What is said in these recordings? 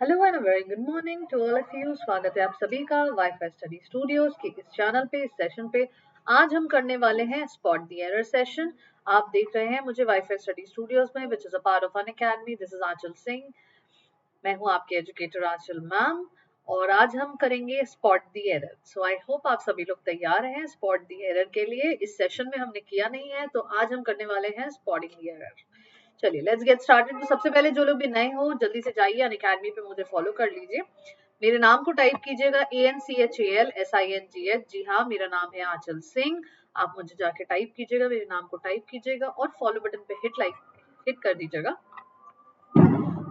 Hello and very good morning to all of you. स्वागत है आप सभी का वाईफाई स्टडी स्टूडियोज के इस चैनल पे, इस सेशन पे। आज हम करने वाले हैं स्पॉट द एरर सेशन। आप देख रहे हैं मुझे वाईफाई स्टडी स्टूडियोज में, which is a part of Unacademy. This is Aanchal Singh. मैं हूं आपकी एजुकेटर आंचल मैम, और आज हम करेंगे spot the error. So I hope आप सभी लोग तैयार हैं स्पॉट द एरर के लिए। इस सेशन में हमने किया नहीं है, तो आज हम करने वाले हैं स्पॉटिंग द एरर। चलिए लेट्स गेट स्टार्टेड। तो सबसे पहले जो लोग भी नए हो जल्दी से जाइए अनअकैडमी पे, मुझे फॉलो कर लीजिए। मेरे नाम को टाइप कीजिएगा ANCHALSINGH। जी हाँ, मेरा नाम है आंचल सिंह। आप मुझे जाके टाइप कीजिएगा, मेरे नाम को टाइप कीजिएगा और फॉलो बटन पे हिट कर दीजिएगा।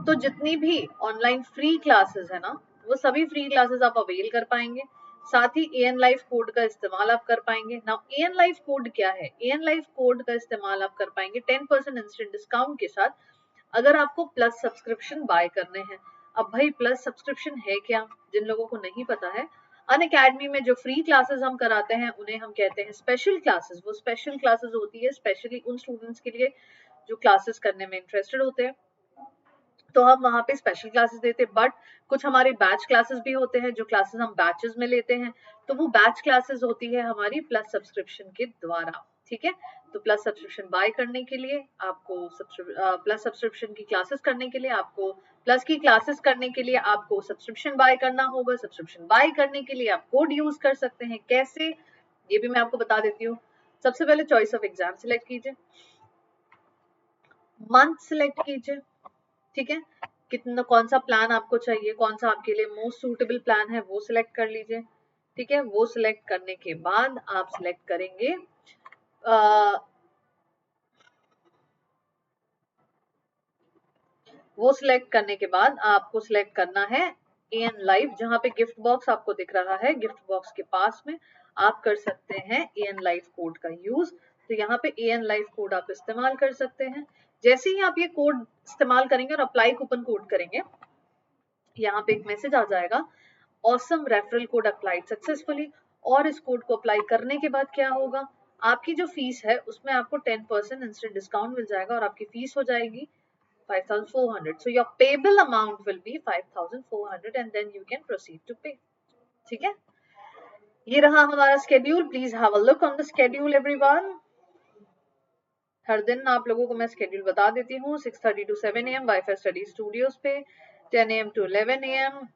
तो जितनी भी ऑनलाइन फ्री क्लासेस है ना, वो सभी फ्री क्लासेस आप अवेल कर पाएंगे। साथ ही एन लाइफ कोड का इस्तेमाल आप कर पाएंगे। नाउ एन लाइफ कोड क्या है? एन लाइफ कोड का इस्तेमाल आप कर पाएंगे 10% इंस्टेंट डिस्काउंट के साथ, अगर आपको प्लस सब्सक्रिप्शन बाय करने हैं। अब भाई प्लस सब्सक्रिप्शन है क्या, जिन लोगों को नहीं पता है, अन अकेडमी में जो फ्री क्लासेस हम कराते हैं उन्हें हम कहते हैं स्पेशल क्लासेस। वो स्पेशल क्लासेस होती है स्पेशली उन स्टूडेंट्स के लिए जो क्लासेस करने में इंटरेस्टेड होते हैं। तो हम वहाँ पे स्पेशल क्लासेस देते हैं, बट कुछ हमारे बैच क्लासेस भी होते हैं, जो क्लासेस हम बैचेस में लेते हैं। तो वो बैच क्लासेस होती है हमारी प्लस सब्सक्रिप्शन के द्वारा। ठीक है, तो प्लस सब्सक्रिप्शन बाय करने के लिए आपको प्लस सब्सक्रिप्शन की क्लासेस करने के लिए आपको प्लस की क्लासेस करने के लिए आपको सब्सक्रिप्शन बाय करना होगा। सब्सक्रिप्शन बाय करने के लिए आप कोड यूज कर सकते हैं। कैसे, ये भी मैं आपको बता देती हूँ। सबसे पहले चॉइस ऑफ एग्जाम सिलेक्ट कीजिए, मंथ सिलेक्ट कीजिए। ठीक है, कितना कौन सा प्लान आपको चाहिए, कौन सा आपके लिए मोस्ट सूटेबल प्लान है, वो सिलेक्ट कर लीजिए। ठीक है, वो सिलेक्ट करने के बाद आप सिलेक्ट करेंगे वो सिलेक्ट करने के बाद आपको सिलेक्ट करना है एन लाइव। जहां पे गिफ्ट बॉक्स आपको दिख रहा है, गिफ्ट बॉक्स के पास में आप कर सकते हैं एन लाइव कोड का यूज। तो यहाँ पे एन लाइव कोड आप इस्तेमाल कर सकते हैं। जैसे ही आप ये कोड इस्तेमाल करेंगे और अप्लाई कूपन कोड करेंगे, यहाँ पे एक मैसेज आ जाएगा, awesome referral code applied successfully. और इस कोड को अप्लाई करने के बाद क्या होगा, आपकी जो फीस है उसमें आपको 10% इंस्टेंट डिस्काउंट मिल जाएगा और आपकी फीस हो जाएगी 5,400. So your payable amount will be 5,400 and then you can proceed to pay. ठीक है, ये रहा हमारा schedule. Please have a look on the schedule everyone. हर दिन आप लोगों को मैं स्केड्यूल बता देती हूँ। 6:30 to 7 AM wifi study studios पे, 10 AM to 11 AM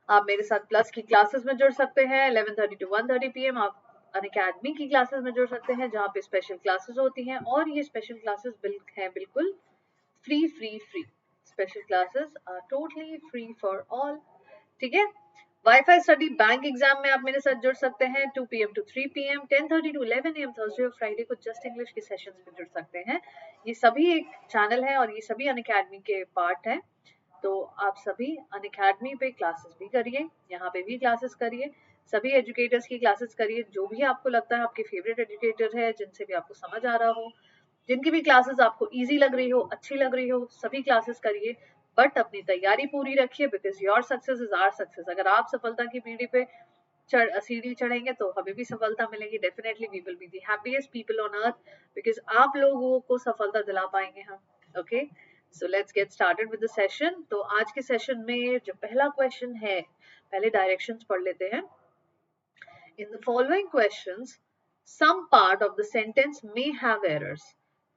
आप मेरे साथ प्लस की क्लासेस में जुड़ सकते हैं। 11:30 to 1:30 PM आप अनअकैडमी की क्लासेस में जुड़ सकते हैं, जहाँ पे स्पेशल क्लासेस होती हैं। और ये स्पेशल क्लासेस हैं बिल्कुल free. Special classes are totally free for all. ठीक है, वाईफाई स्टडी बैंक एग्जाम में आप मेरे साथ जुड़ सकते हैं 2 PM to 3 PM, 10:30 to 11 AM Thursday और फ्राइडे को जस्ट इंग्लिश के सेशंस में जुड़ सकते हैं। ये सभी एक चैनल है और ये सभी अनअकैडमी के पार्ट है। तो आप सभी अनअकैडमी पे क्लासेस भी करिए, यहाँ पे भी क्लासेस करिए, सभी एजुकेटर्स की क्लासेस करिए। जो भी आपको लगता है आपके फेवरेट एजुकेटर है, जिनसे भी आपको समझ आ रहा हो, जिनकी भी क्लासेस आपको इजी लग रही हो, अच्छी लग रही हो, सभी क्लासेस करिए। बट अपनी तैयारी पूरी रखिए, because your success is our success. अगर आप सफलता की सीढ़ी चढ़ेंगे तो हमें भी सफलता मिलेगी। Definitely we will be the happiest people on earth, because आप लोगों को सफलता दिला पाएंगे हम। Okay, so let's get started with the session. तो आज के सेशन में जो पहला क्वेश्चन है, पहले डायरेक्शंस पढ़ लेते हैं। In the following questions, some part of the sentence may have errors.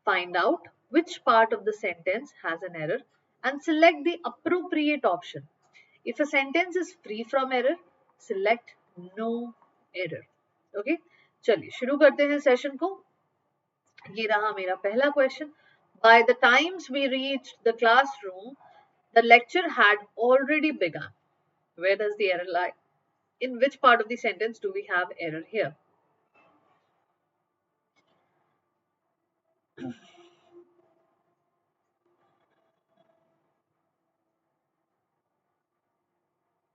Find out which part of the sentence has an error and select the appropriate option. If a sentence is free from error, select no error. Okay? चलिए शुरू करते हैं session को। ये रहा मेरा पहला question. By the times we reached the classroom, the lecture had already begun. Where does the error lie? In which part of the sentence do we have error here?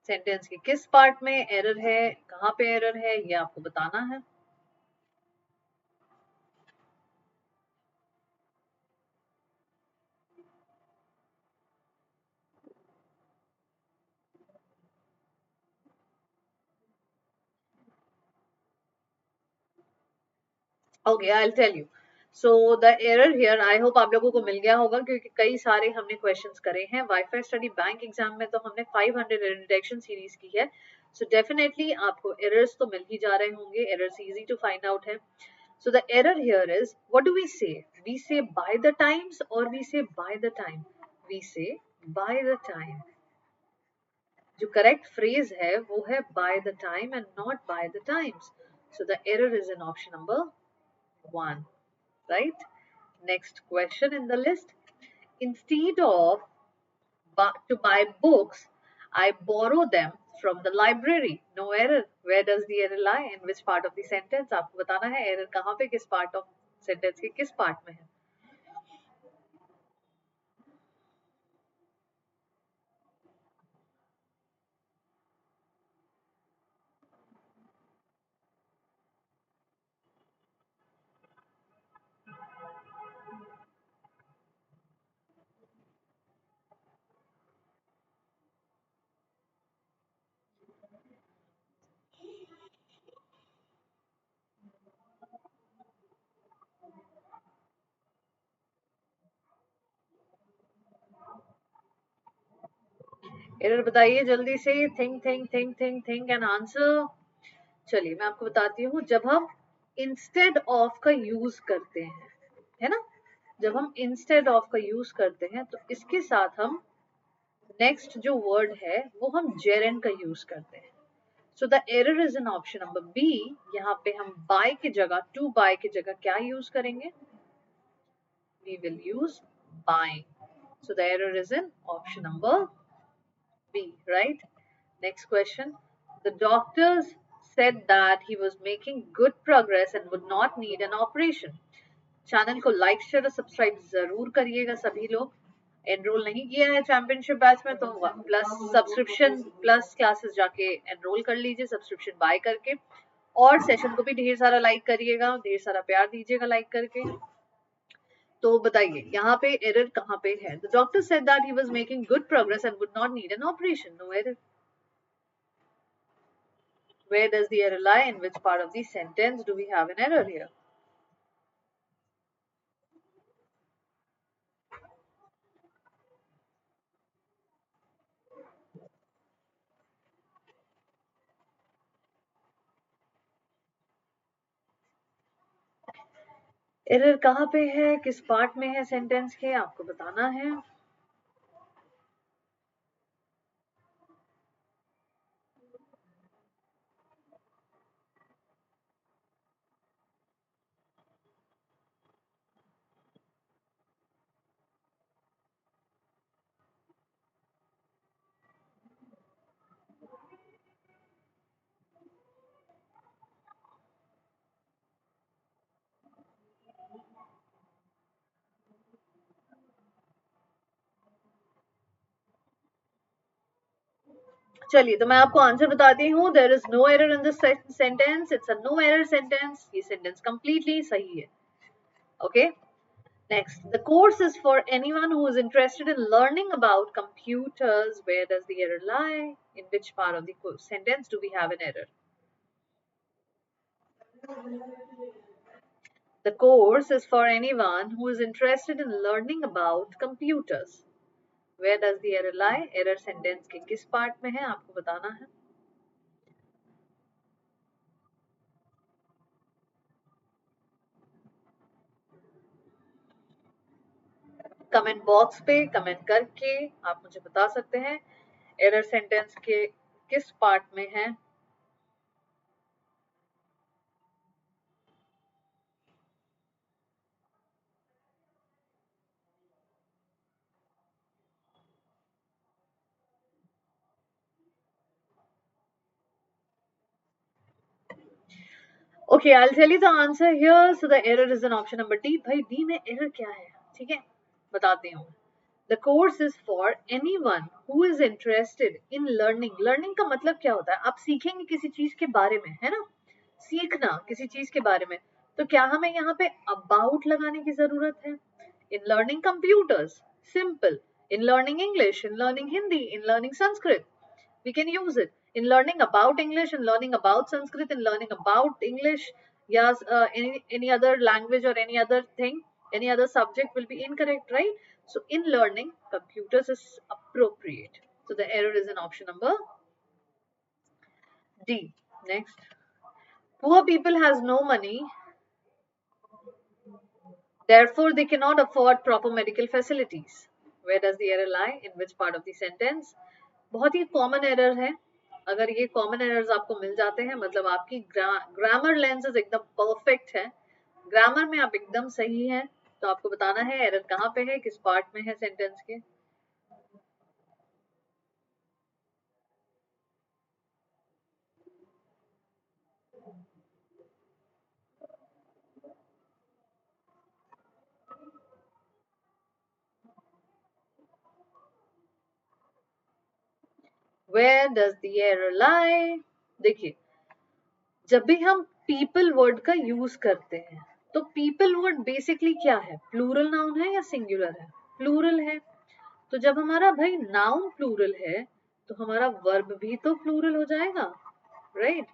Sentence के किस part में error है, कहाँ पे error है, ये आपको बताना है। Okay, I'll tell you. So the error here, I hope आप लोगों को मिल गया होगा क्योंकि कई सारे हमने क्वेश्चंस करे हैं। वाईफाई स्टडी बैंक एग्जाम में तो हमने 500 एरर डिटेक्शन सीरीज की है, सो डेफिनेटली आपको एरर्स तो मिल ही जा रहे होंगे, errors easy to find out है। So the error here is, what do we say? We say by the times और we say by the time? We say by the time. जो correct phrase है वो है by the time and not by the times. So the error is in option number 1, right? Next question in the list. Instead of to buy books, I borrow them from the library. No error. Where does the error lie? In which part of the sentence? आपको बताना है error कहाँ पे, किस part of sentence के किस part में है। एरर बताइए जल्दी से। Think think think think think and answer. चलिए मैं आपको बताती हूँ, जब हम इंस्टेड ऑफ का यूज करते हैं, है ना, जब हम इंस्टेड ऑफ का यूज करते हैं तो इसके साथ हम नेक्स्ट जो वर्ड है वो हम जेरेंड का यूज करते हैं। So the error is in option number B. यहाँ पे हम बाय की जगह, टू बाय की जगह क्या यूज करेंगे? We will use buying. So the error is in option number B, right? Next question. The doctors said that he was making good progress and would not need an operation. Channel को like share और subscribe जरूर करिएगा सभी लोग। Enrol नहीं किया है championship batch में तो प्लस सब्सक्रिप्शन प्लस क्लासेस जाके एनरोल कर लीजिए सब्सक्रिप्शन बाय करके, और सेशन को भी ढेर सारा लाइक करिएगा, ढेर सारा प्यार दीजिएगा लाइक करके। तो बताइए यहाँ पे एरर कहाँ पे है? The doctor said that he was making good progress and would not need an operation. No error. Where does the error lie? In which part of the sentence do we have an error here? Error कहाँ पे है, किस part में है sentence के, आपको बताना है। चलिए तो मैं आपको आंसर बताती हूँ। There is no error in this sentence, it's a no error sentence. ये सेंटेंस कंप्लीटली सही है। Okay, next, the course is for anyone who is interested in learning about computers. Where does the error lie? In which part of the sentence do we have an error? The course is for anyone who is interested in learning about computers. Where does the error lie? Error sentence के किस part में है आपको बताना है। Comment box पे comment करके आप मुझे बता सकते हैं एरर सेंटेंस के किस पार्ट में है। Okay, I will tell you the answer here. So the error is in option number D. भाई डी में एरर क्या है, ठीक है बताती हूँ। The course is for anyone who is interested in learning. Learning का मतलब क्या होता है? आप सीखेंगे किसी चीज के बारे में, है ना, सीखना किसी चीज के बारे में। तो क्या हमें यहाँ पे अबाउट लगाने की जरूरत है? In learning computers, simple. In learning English, in learning Hindi, in learning Sanskrit, we can use it in learning about English, in learning about Sanskrit, in learning about English, या any other language or any other thing, any other subject will be incorrect, right? So in learning, computers is appropriate. So the error is in option number D. Next, poor people has no money, therefore they cannot afford proper medical facilities. Where does the error lie? In which part of the sentence? बहुत ही common error है. अगर ये common errors आपको मिल जाते हैं मतलब आपकी grammar lenses एकदम परफेक्ट है, ग्रामर में आप एकदम सही हैं, तो आपको बताना है एरर कहाँ पे है, किस पार्ट में है सेंटेंस के. Where does the error lie? देखिए, जब भी हम पीपल वर्ड का यूज करते हैं तो पीपल वर्ड बेसिकली क्या है, प्लूरल नाउन है या सिंगुलर है? प्लूरल है. तो जब हमारा भाई नाउन प्लूरल है तो हमारा वर्ब भी तो प्लूरल हो जाएगा, राइट?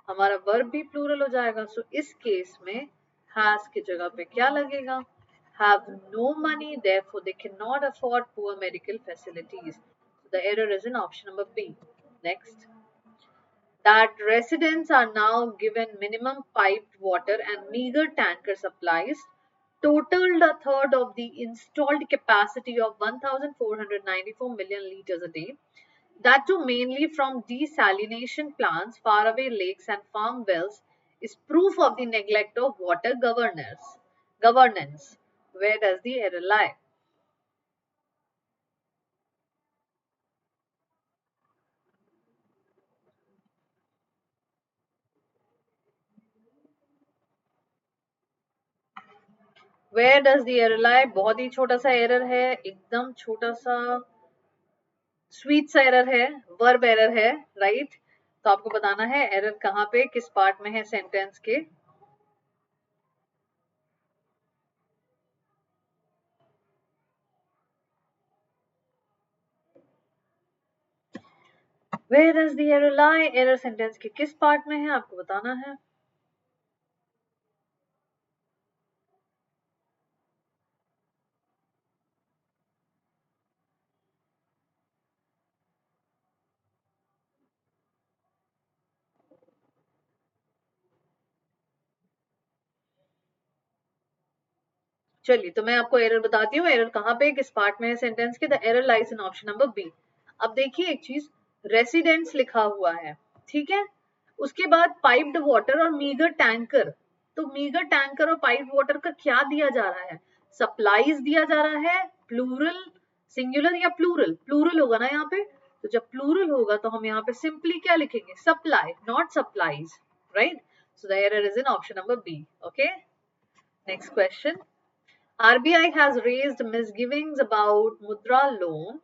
हमारा वर्ब भी प्लूरल हो जाएगा. सो इस केस में हैज की जगह पे क्या लगेगा? Have no money therefore they cannot afford poor medical facilities. The error is in option number B. Next, that residents are now given minimum piped water and meager tanker supplies totaled a third of the installed capacity of 1,494 million liters a day, that too mainly from desalination plants, faraway lakes and farm wells, is proof of the neglect of water governance. Where does the error lie? Where does the error lie? बहुत ही छोटा सा error है, एकदम छोटा सा sweet सा error है, verb error है, राइट? तो आपको बताना है एरर कहाँ पे, किस पार्ट में है सेंटेंस के. Where does the error lie? Error sentence के किस पार्ट में है आपको बताना है. चलिए तो मैं आपको एरर बताती हूँ, एरर कहाँ पे किस पार्ट में है सेंटेंस के. The error lies in option number B. अब देखिए एक चीज, रेसिडेंट्स लिखा हुआ है, ठीक है, उसके बाद पाइप्ड वाटर और मीगर टैंकर. तो मीगर टैंकर और पाइप्ड वाटर का क्या दिया जा रहा है? सप्लाईज दिया जा रहा है. प्लूरल, सिंगुलर या प्लूरल? प्लूरल होगा ना यहाँ पे. तो जब प्लूरल होगा तो हम यहाँ पे सिंपली क्या लिखेंगे? Supply, not supplies, right? So the error is in option number B. Okay, next question. RBI has raised misgivings about Mudra loan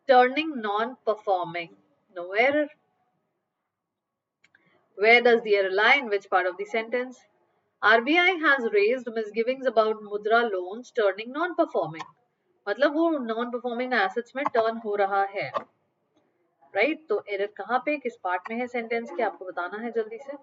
turning non-performing. No error. Where does the error lie? In which part of the sentence? RBI has raised misgivings about Mudra loans turning non-performing. मतलब वो non-performing assets में turn हो रहा है, right? तो error कहाँ पे, किस part में है sentence के, आपको बताना है जल्दी से.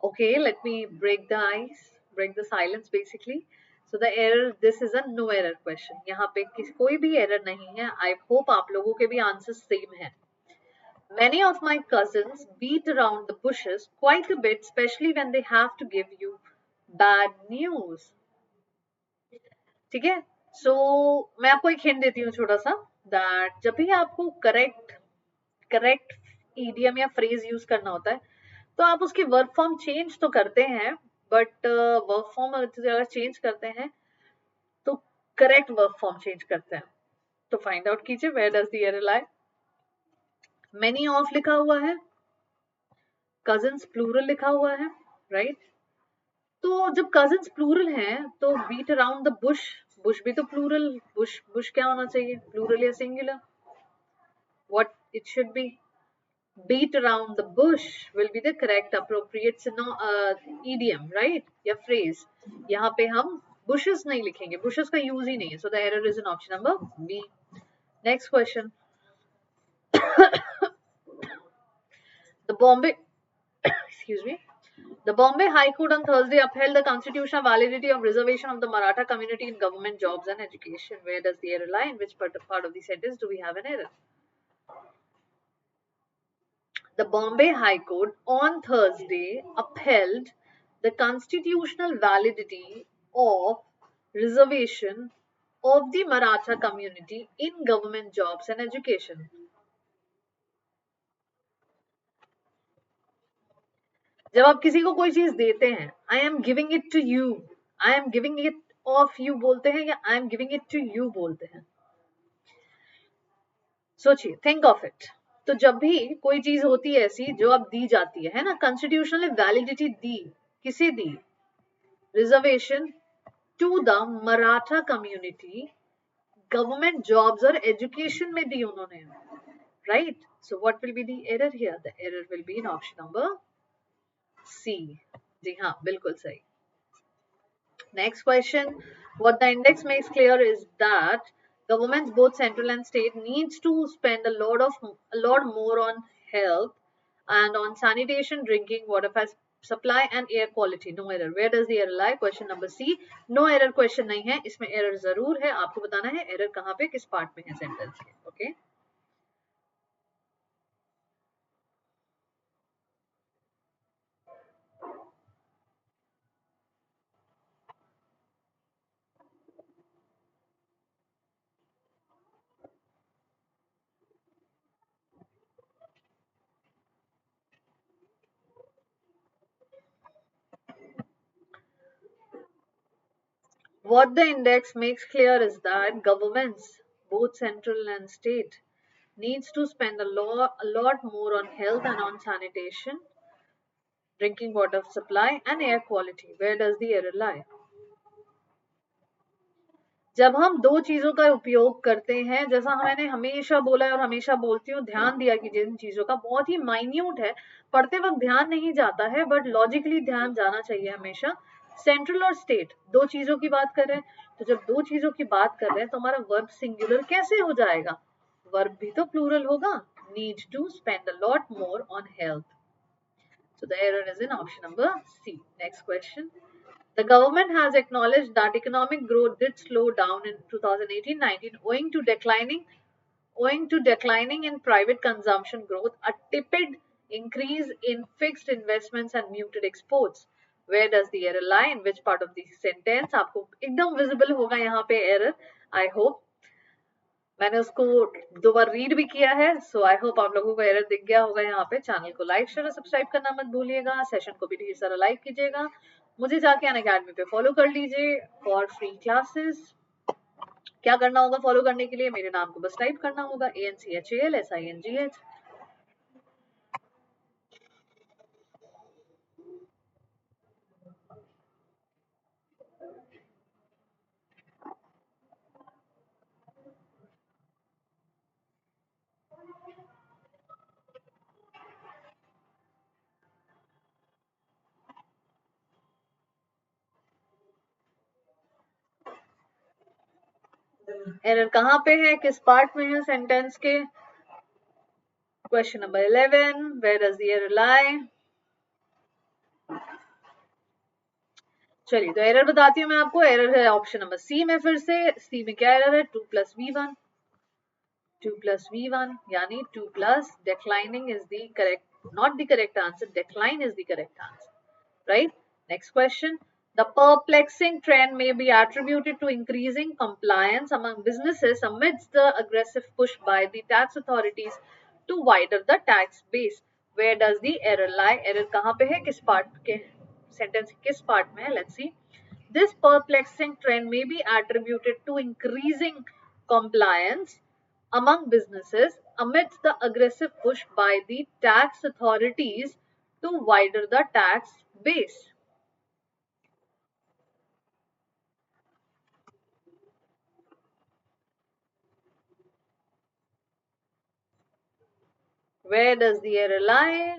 Okay, let me break the ice, break the silence basically. So the error, this is a no error question. यहाँ पे कोई भी error नहीं है. I hope आप लोगों के भी answers same हैं. Many of my cousins beat around the bushes quite a bit, especially when they have to give you bad news. ठीक है, so मैं आपको एक हिंट देती हूँ छोटा सा, that जब भी आपको करेक्ट इडियम या फ्रेज यूज करना होता है तो आप उसके वर्ब फॉर्म चेंज तो करते हैं, बट वर्ब फॉर्म अगर चेंज करते हैं तो करेक्ट वर्ब फॉर्म चेंज करते हैं. तो फाइंड आउट कीजिए where does the error lie. Many of लिखा हुआ है, कजिन्स प्लूरल लिखा हुआ है, राइट? तो जब कजिन्स प्लूरल हैं तो beat around the bush, bush भी तो प्लूरल, बुश बुश क्या होना चाहिए, प्लूरल या singular? What it should be? beat around the bush will be the correct appropriate idiom, right? या phrase. यहाँ पे हम bushes नहीं लिखेंगे, bushes का use ही नहीं है, so the error is in option number B. Next question. The Bombay excuse me, the Bombay High Court on Thursday upheld the constitutional validity of reservation of the Maratha community in government jobs and education. Where does the error lie? In which part of the sentence do we have an error? The Bombay High Court on Thursday upheld the constitutional validity of reservation of the Maratha community in government jobs and education. जब आप किसी को कोई चीज देते हैं, I am giving it to you, I am giving it of you बोलते हैं या I am giving it to you बोलते हैं? सोचिए, थिंक ऑफ इट. तो जब भी कोई चीज होती है ऐसी जो अब दी जाती है ना, कॉन्स्टिट्यूशनल वैलिडिटी दी, किसे दी? Reservation to the Maratha community, government jobs और एजुकेशन में दी उन्होंने, right? So what will be the error here? The error will be in option number C. जी हाँ, बिल्कुल सही. Next question. What the index makes clear is that governments, both central and state, needs to spend a lot more on health and on sanitation, drinking water supply and air quality. No error. Where does the error lie? Question number C. No error question नहीं है, इसमें error जरूर है. आपको बताना है error कहाँ पे, किस part में है sentence के. Okay. What the index makes clear is that governments, both central and state, needs to spend a lot more on health and on sanitation, drinking water supply and air quality. Where does the error lie? जब हम दो चीजों का उपयोग करते हैं, जैसा मैंने हमेशा बोला है और हमेशा बोलती हूँ, ध्यान दिया कि जिन चीजों का बहुत ही माइन्यूट है, पढ़ते वक्त ध्यान नहीं जाता है, बट लॉजिकली ध्यान जाना चाहिए हमेशा. सेंट्रल और स्टेट, दो चीजों की बात कर रहे हैं, तो जब दो चीजों की बात कर रहे हैं तो हमारा वर्ब सिंगुलर कैसे हो जाएगा? वर्ब भी तो प्लूरल होगा. Need to spend a lot more on health. So the error is in option number C. Next question. The government has acknowledged that economic growth did slow down in 2018-19 owing to declining in private consumption growth, a tepid increase in fixed investments and muted exports. Where does the error lie? In which part of the sentence? आपको एकदम visible होगा यहाँ पे error. I hope. मैंने उसको दो बार read भी किया है, सो आई होप आप लोगों को एरर दिख गया होगा. यहाँ पे चैनल को लाइक शेयर और सब्सक्राइब करना मत भूलिएगा. सेशन को भी ढेर सारा लाइक कीजिएगा. मुझे जाके अनअकैडमी पे फॉलो कर लीजिए फॉर फ्री क्लासेस. क्या करना होगा फॉलो करने के लिए? मेरे नाम को बस टाइप करना होगा, ANCHALSINGH. एरर कहाँ पे है, किस पार्ट में है सेंटेंस के? Question number 11. Where does the error lie? चलिए, तो एरर बताती हूँ मैं आपको. एरर है ऑप्शन नंबर सी में. फिर से सी में क्या एरर है? 2 + V1. 2 + V1 यानी 2 plus declining is the correct, not the correct answer. Decline is the correct answer, right? Next question. The perplexing trend may be attributed to increasing compliance among businesses amidst the aggressive push by the tax authorities to widen the tax base. Where does the error lie? Error कहाँ पे है, किस part के sentence किस part में है? Let's see. This perplexing trend may be attributed to increasing compliance among businesses amidst the aggressive push by the tax authorities to widen the tax base. Where does the error lie?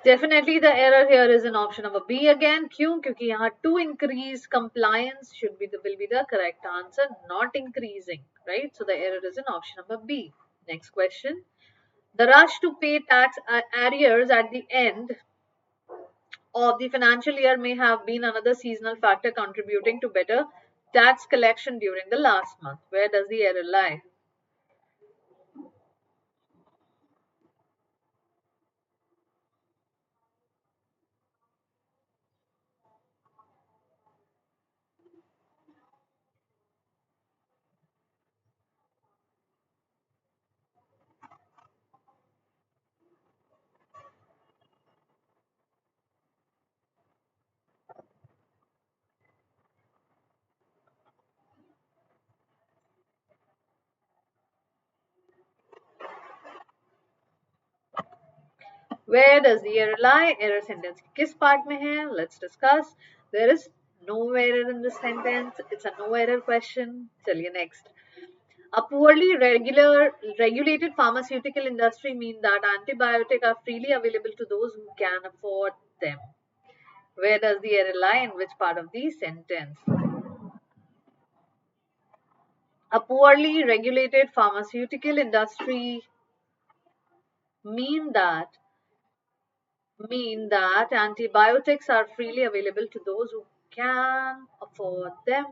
Definitely the error here is in option number B again. क्यों? क्योंकि यहाँ to increase compliance will be the correct answer, not increasing, right? So the error is in option number B. Next question. The rush to pay tax arrears at the end of the financial year may have been another seasonal factor contributing to better tax collection during the last month. Where does the error lie? Where does the error lie? Error sentence के किस part में है? Let's discuss. There is no error in this sentence. It's a no error question. चलिए next. A poorly regulated pharmaceutical industry means that antibiotics are freely available to those who can afford them. Where does the error lie? In which part of the sentence? A poorly regulated pharmaceutical industry mean that antibiotics are freely available to those who can afford them.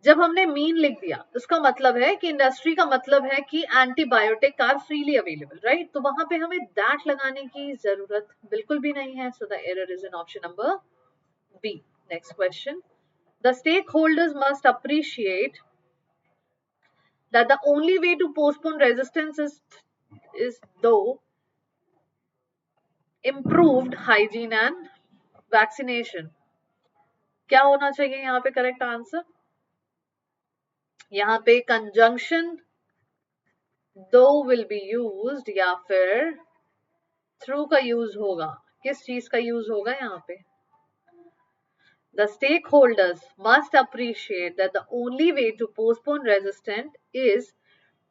जब हमने mean लिख दिया उसका मतलब है कि industry का मतलब है कि antibiotic are freely available, right? तो वहां पे हमें दैट लगाने की जरूरत बिल्कुल भी नहीं है. So the error is in option number B. Next question. The stakeholders must appreciate that the only way to postpone resistance is though improved hygiene and vaccination. क्या होना चाहिए यहाँ पे करेक्ट आंसर? यहाँ पे कंजंक्शन दो will be used या फिर थ्रू का यूज होगा? किस चीज का यूज होगा यहाँ पे? The stakeholders must appreciate that the only way to postpone resistance is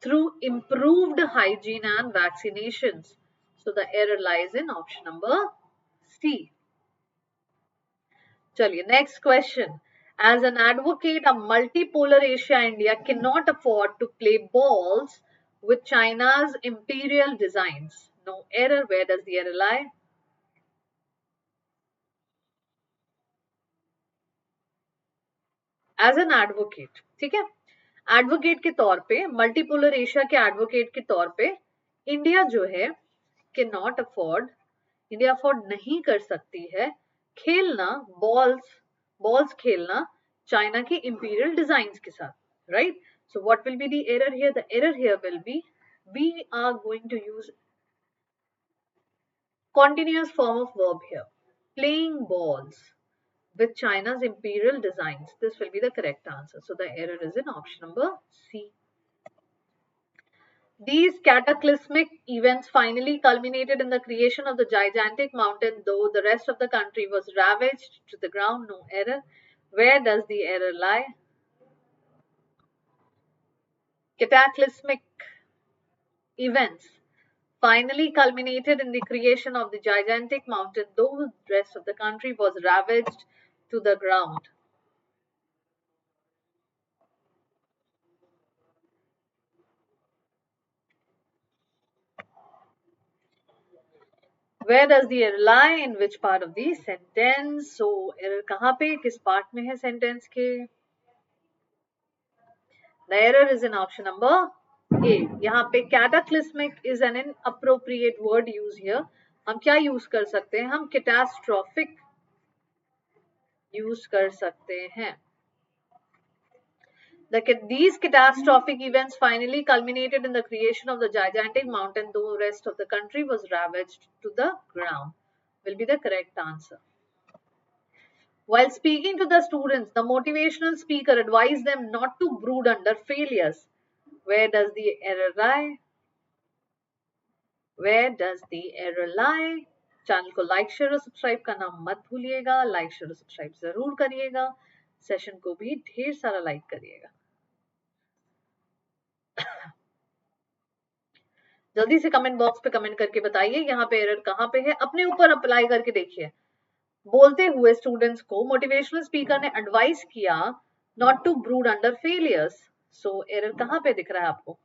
through improved hygiene and vaccinations. So the error lies in option number C. चलिए next question. As an advocate, a multipolar Asia India cannot afford to play balls with China's imperial designs. No error. Where does the error lie? As an advocate, ठीक है? Advocate के तौर पे, multipolar Asia के advocate के तौर पे India जो है can not afford, India afford नहीं कर सकती है खेलना बॉल्स खेलना चाइना के इंपीरियल डिजाइन के साथ, right? So what will be the error here? The error here will be we are going to use continuous form of verb here, playing balls with China's imperial designs. This will be the correct answer. So the error is in option number C. These cataclysmic events finally culminated in the creation of the gigantic mountain, though the rest of the country was ravaged to the ground. No error. Where does the error lie? Cataclysmic events finally culminated in the creation of the gigantic mountain, though the rest of the country was ravaged to the ground. Where does the error lie? In which part of the sentence? So error कहाँ पे, किस part में है sentence के? The error is in option number A. यहाँ पे cataclysmic is an inappropriate word used here. हम क्या use कर सकते हैं? हम catastrophic use कर सकते हैं. These catastrophic events finally culminated in the creation of the gigantic mountain, though the rest of the country was ravaged to the ground. Will be the correct answer. While speaking to the students, the motivational speaker advised them not to brood under failures. Where does the error lie? Where does the error lie? Channel को like share और subscribe करना मत भूलिएगा। Like share और subscribe जरूर करिएगा। Session को भी ढेर सारा लाइक करिएगा। जल्दी से कमेंट बॉक्स पे कमेंट करके बताइए यहाँ पे एरर कहाँ पे है। अपने ऊपर अप्लाई करके देखिए। बोलते हुए स्टूडेंट्स को मोटिवेशनल स्पीकर ने एडवाइस किया not to brood under failures. So error कहाँ पे दिख रहा है आपको?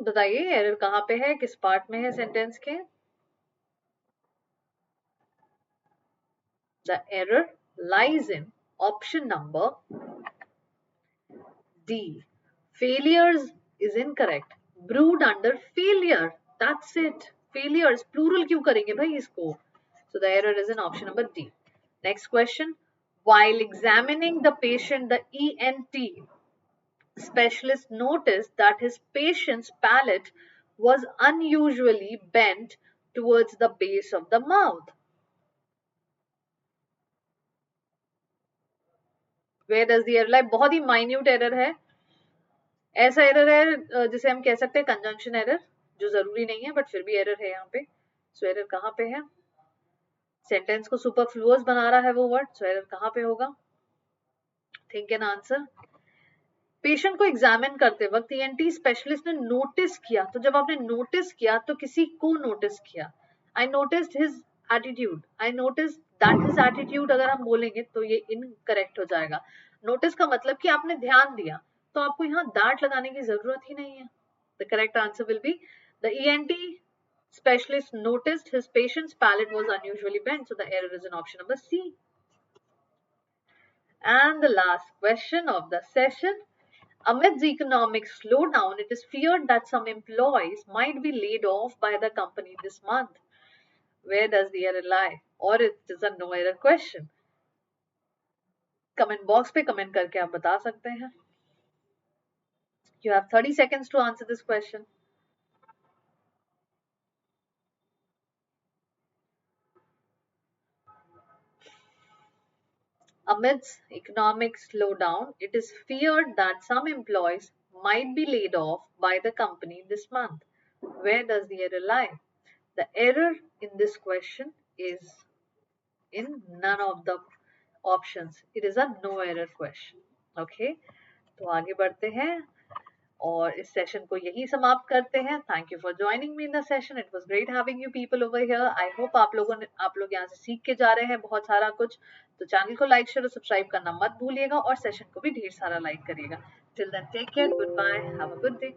बताइए एरर कहाँ पे है, किस पार्ट में है सेंटेंस के? The error lies in option number D. Failures is incorrect. Brood under failure. That's it. Failures. Plural क्यों करेंगे भाई इसको? So the error is in option number D. Next question. While examining the patient, the ENT specialist noticed that his patient's palate was unusually bent towards the base of the mouth. Where does the error lie? बहुत ही minute error है। ऐसा error है जिसे हम कह सकते हैं conjunction error, जो जरूरी नहीं है बट फिर भी एरर है यहाँ पे। सो एरर कहाँ पे है? सेंटेंस को सुपरफ्लुअस बना रहा है वो वर्ड। सो एरर कहाँ पे होगा? Think an answer. पेशेंट को एग्जामिन करते वक्त ईएनटी स्पेशलिस्ट ने नोटिस किया। तो जब आपने नोटिस किया तो किसी को नोटिस किया। I noticed his attitude, I notice that his attitude अगर हम बोलेंगे तो ये इनकरेक्ट हो जाएगा। नोटिस का मतलब कि आपने ध्यान दिया, तो आपको यहाँ दैट लगाने की जरूरत ही नहीं है। The correct answer will be the ENT specialist noticed his patient's palate was unusually bent, so the error is in option number C. And the last question of the session. Amidst the economic slowdown, it is feared that some employees might be laid off by the company this month. Where does the error lie? Or it is a no error question? Comment box पे comment करके आप बता सकते हैं। You have 30 seconds to answer this question. Amidst economic slowdown, it is feared that some employees might be laid off by the company this month. Where does the error lie? The error in this question is in none of the options. It is a no error question. Okay, तो आगे बढ़ते हैं और इस session को यही समाप्त करते हैं। Thank you for joining me in the session. It was great having you people over here. I hope आप लोग यहाँ से सीख के जा रहे हैं बहुत सारा कुछ। तो चैनल को लाइक शेयर और सब्सक्राइब करना मत भूलिएगा और सेशन को भी ढेर सारा लाइक करिएगा। Till then take care, goodbye, have a good day.